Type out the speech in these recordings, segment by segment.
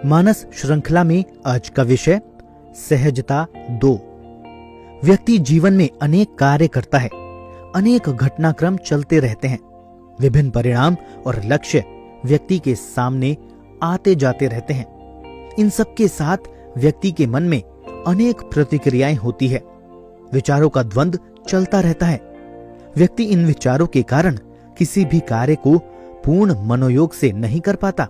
मानस श्रृंखला में आज का विषय सहजता 2। व्यक्ति जीवन में अनेक कार्य करता है, अनेक घटनाक्रम चलते रहते हैं। विभिन्न परिणाम और लक्ष्य व्यक्ति के सामने आते जाते रहते हैं। इन सब के साथ व्यक्ति के मन में अनेक प्रतिक्रियाएं होती है। विचारों का द्वंद्व चलता रहता है। व्यक्ति इन विचारों के कारण किसी भी कार्य को पूर्ण मनोयोग से नहीं कर पाता।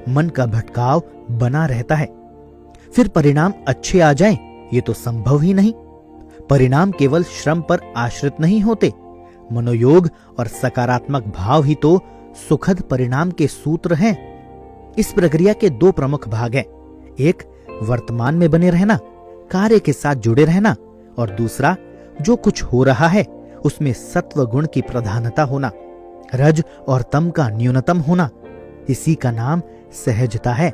मन का भटकाव बना रहता है। फिर परिणाम अच्छे आ जाएं, ये तो संभव ही नहीं। परिणाम केवल श्रम पर आश्रित नहीं होते। मनोयोग और सकारात्मक भाव ही तो सुखद परिणाम के सूत्र हैं। इस प्रक्रिया के 2 प्रमुख भाग हैं। एक, वर्तमान में बने रहना, कार्य के साथ जुड़े रहना, और दूसरा, जो कुछ हो रहा है उसमें सत्व गुण की प्रधानता होना, रज और तम का न्यूनतम होना। इसी का नाम सहजता है।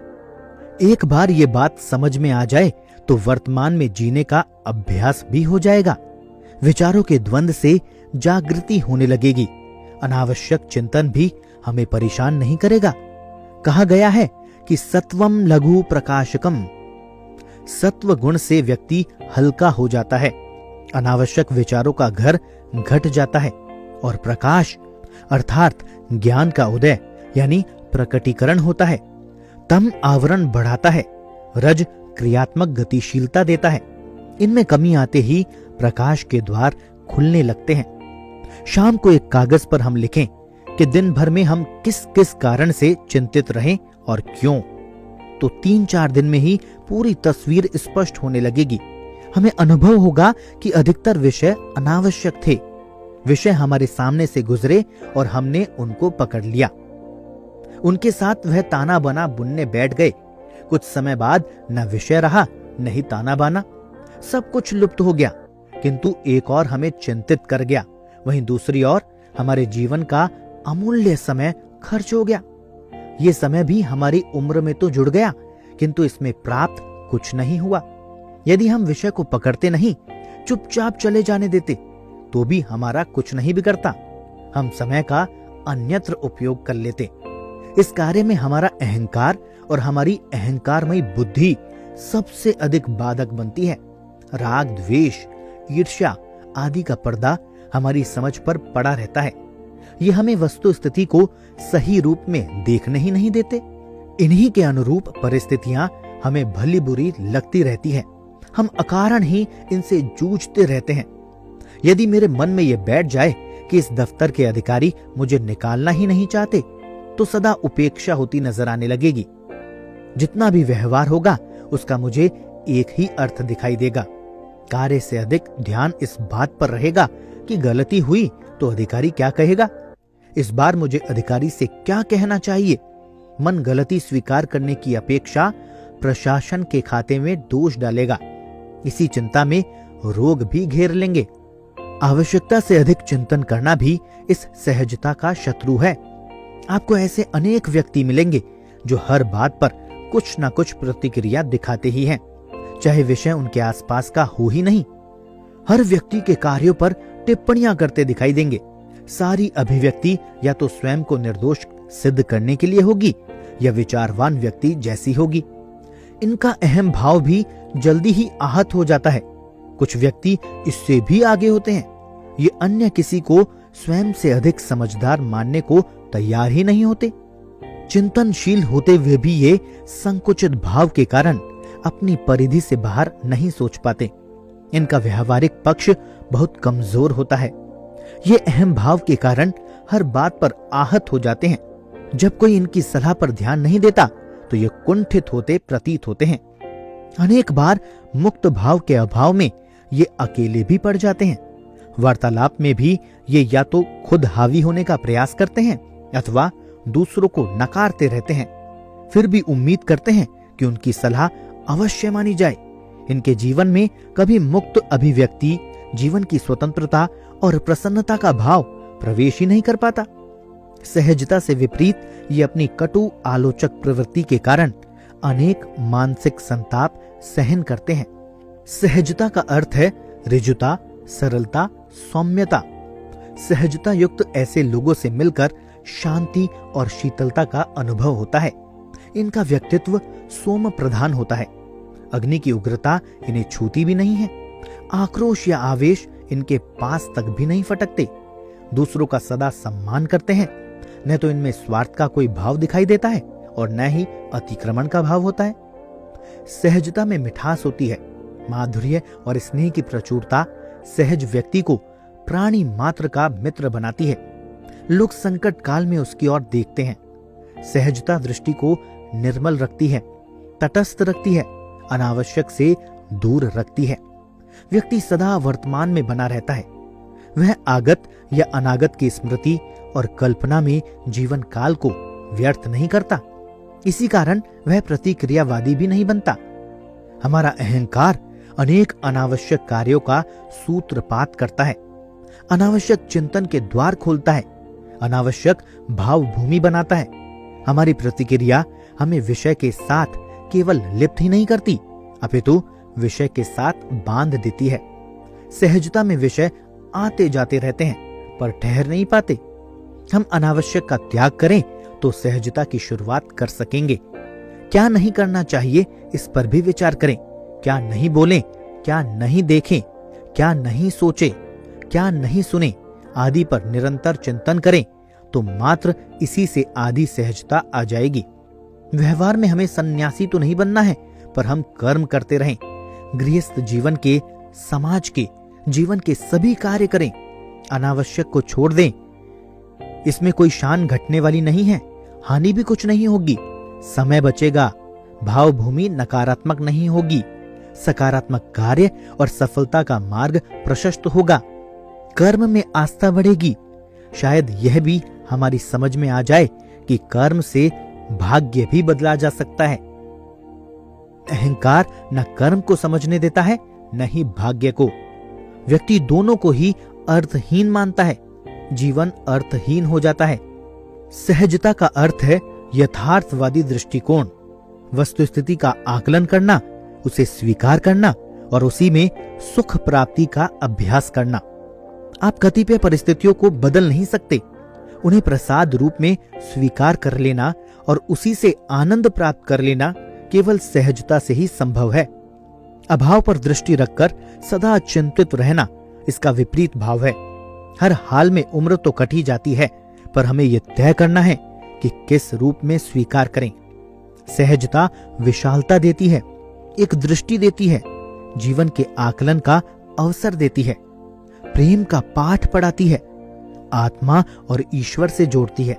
एक बार ये बात समझ में आ जाए तो वर्तमान में जीने का अभ्यास भी हो जाएगा। विचारों के द्वंद्व से जागृति होने लगेगी। अनावश्यक चिंतन भी हमें परेशान नहीं करेगा। कहा गया है कि सत्वम लघु प्रकाशकम। सत्व गुण से व्यक्ति हल्का हो जाता है। अनावश्यक विचारों का घर घट जाता है और प्रकाश अर्थात ज्ञान का उदय यानी प्रकटीकरण होता है। तम आवरण बढ़ाता है। रज क्रियात्मक गतिशीलता देता है। इनमें कमी आते ही प्रकाश के द्वार खुलने लगते हैं। शाम को एक कागज पर हम लिखें कि दिन भर में हम किस किस कारण से चिंतित रहें और क्यों, तो 3-4 दिन में ही पूरी तस्वीर स्पष्ट होने लगेगी। हमें अनुभव होगा कि अधिकतर विषय अनावश्यक थे। विषय हमारे सामने से गुजरे और हमने उनको पकड़ लिया। उनके साथ वह ताना बाना बुनने बैठ गए। कुछ समय बाद न विषय रहा न ही ताना बाना, सब कुछ लुप्त हो गया। किंतु एक और हमें चिंतित कर गया। वहीं दूसरी ओर हमारे जीवन का अमूल्य समय खर्च हो गया। ये समय भी हमारी उम्र में तो जुड़ गया, किंतु इसमें प्राप्त कुछ नहीं हुआ। यदि हम विषय को पकड़ते नहीं, चुपचाप चले जाने देते, तो भी हमारा कुछ नहीं बिगड़ता। हम समय का अन्यत्र उपयोग कर लेते। इस कार्य में हमारा अहंकार और हमारी अहंकारमयी बुद्धि सबसे अधिक बाधक बनती है। राग, द्वेष, ईर्ष्या आदि का पर्दा हमारी समझ पर पड़ा रहता है। ये हमें वस्तु स्थिति को सही रूप में देखने ही नहीं देते। इन्हीं के अनुरूप परिस्थितियां हमें भली बुरी लगती रहती हैं। हम अकारण ही इनसे जूझते रहते हैं। यदि मेरे मन में यह बैठ जाए कि इस दफ्तर के अधिकारी मुझे निकालना ही नहीं चाहते, तो सदा उपेक्षा होती नजर आने लगेगी। जितना भी व्यवहार होगा उसका मुझे एक ही अर्थ दिखाई देगा। कार्य से अधिक ध्यान इस बात पर रहेगा कि गलती हुई तो अधिकारी क्या कहेगा, इस बार मुझे अधिकारी से क्या कहना चाहिए। मन गलती स्वीकार करने की अपेक्षा प्रशासन के खाते में दोष डालेगा। इसी चिंता में रोग भी घेर लेंगे। आवश्यकता से अधिक चिंतन करना भी इस सहजता का शत्रु है। आपको ऐसे अनेक व्यक्ति मिलेंगे जो हर बात पर कुछ न कुछ प्रतिक्रिया दिखाते ही हैं, चाहे विषय उनके आसपास का हो ही नहीं। हर व्यक्ति के कार्यों पर टिप्पणियां करते दिखाई देंगे। सारी अभिव्यक्ति या तो स्वयं को निर्दोष सिद्ध करने के लिए होगी या विचारवान व्यक्ति जैसी होगी। इनका अहम भाव भी जल्दी ही आहत हो जाता है। कुछ व्यक्ति इससे भी आगे होते हैं। ये अन्य किसी को स्वयं से अधिक समझदार मानने को तैयार ही नहीं होते। चिंतनशील होते हुए भी ये संकुचित भाव के कारण अपनी परिधि से बाहर नहीं सोच पाते। इनका व्यवहारिक पक्ष बहुत कमजोर होता है। ये अहम भाव के कारण हर बात पर आहत हो जाते हैं। जब कोई इनकी सलाह पर ध्यान नहीं देता तो ये कुंठित होते प्रतीत होते हैं। अनेक बार मुक्त भाव के अभाव में ये अकेले भी पड़ जाते हैं। वार्तालाप में भी ये या तो खुद हावी होने का प्रयास करते हैं अथवा दूसरों को नकारते रहते हैं। फिर भी उम्मीद करते हैं कि उनकी सलाह अवश्य मानी जाए। इनके जीवन में कभी मुक्त अभिव्यक्ति, जीवन की स्वतंत्रता और प्रसन्नता का भाव प्रवेश ही नहीं कर पाता। सहजता से विपरीत ये अपनी कटु आलोचक प्रवृत्ति के कारण अनेक मानसिक संताप सहन करते हैं। सहजता का अर्थ है ऋजुता, सरलता, सौम्यता। सहजता युक्त ऐसे लोगों से मिलकर शांति और शीतलता का अनुभव होता है। इनका व्यक्तित्व सोम प्रधान होता है। अग्नि की उग्रता इन्हें छूती भी नहीं है। आक्रोश या आवेश इनके पास तक भी नहीं फटकते। दूसरों का सदा सम्मान करते हैं। न तो इनमें स्वार्थ का कोई भाव दिखाई देता है और न ही अतिक्रमण का भाव होता है। सहजता में मिठास होती है। माधुर्य और स्नेह की प्रचुरता सहज व्यक्ति को प्राणी मात्र का मित्र बनाती है। लोग संकट काल में उसकी ओर देखते हैं। सहजता दृष्टि को निर्मल रखती है, तटस्थ रखती है, अनावश्यक से दूर रखती है। व्यक्ति सदा वर्तमान में बना रहता है। वह आगत या अनागत की स्मृति और कल्पना में जीवन काल को व्यर्थ नहीं करता। इसी कारण वह प्रतिक्रियावादी भी नहीं बनता। हमारा अहंकार अनेक अनावश्यक कार्यों का सूत्रपात करता है, अनावश्यक चिंतन के द्वार खोलता है, अनावश्यक भाव भूमि बनाता है। हमारी प्रतिक्रिया हमें विषय के साथ केवल लिप्त ही नहीं करती, अपितु विषय के साथ बांध देती है। सहजता में विषय आते जाते रहते हैं पर ठहर नहीं पाते। हम अनावश्यक का त्याग करें तो सहजता की शुरुआत कर सकेंगे। क्या नहीं करना चाहिए इस पर भी विचार करें। क्या नहीं बोलें, क्या नहीं देखें, क्या नहीं सोचें, क्या नहीं सुने आदि पर निरंतर चिंतन करें तो मात्र इसी से आदि सहजता आ जाएगी। व्यवहार में हमें सन्यासी तो नहीं बनना है, पर हम कर्म करते रहें। गृहस्थ जीवन के, समाज के, जीवन के सभी कार्य करें। अनावश्यक को छोड़ दें। इसमें कोई शान घटने वाली नहीं है, हानि भी कुछ नहीं होगी। समय बचेगा, भाव भूमि नकारात्मक नहीं होगी, सकारात्मक कार्य और सफलता का मार्ग प्रशस्त होगा। कर्म में आस्था बढ़ेगी। शायद यह भी हमारी समझ में आ जाए कि कर्म से भाग्य भी बदला जा सकता है। अहंकार न कर्म को समझने देता है न ही भाग्य को। व्यक्ति दोनों को ही अर्थहीन मानता है। जीवन अर्थहीन हो जाता है। सहजता का अर्थ है यथार्थवादी दृष्टिकोण, वस्तुस्थिति का आकलन करना, उसे स्वीकार करना और उसी में सुख प्राप्ति का अभ्यास करना। आप कतिपय परिस्थितियों को बदल नहीं सकते, उन्हें प्रसाद रूप में स्वीकार कर लेना और उसी से आनंद प्राप्त कर लेना केवल सहजता से ही संभव है। अभाव पर दृष्टि रखकर सदा चिंतित रहना इसका विपरीत भाव है। हर हाल में उम्र तो कटी जाती है, पर हमें यह तय करना है कि किस रूप में स्वीकार करें। सहजता विशालता देती है, एक दृष्टि देती है, जीवन के आकलन का अवसर देती है, प्रेम का पाठ पढ़ाती है, आत्मा और ईश्वर से जोड़ती है।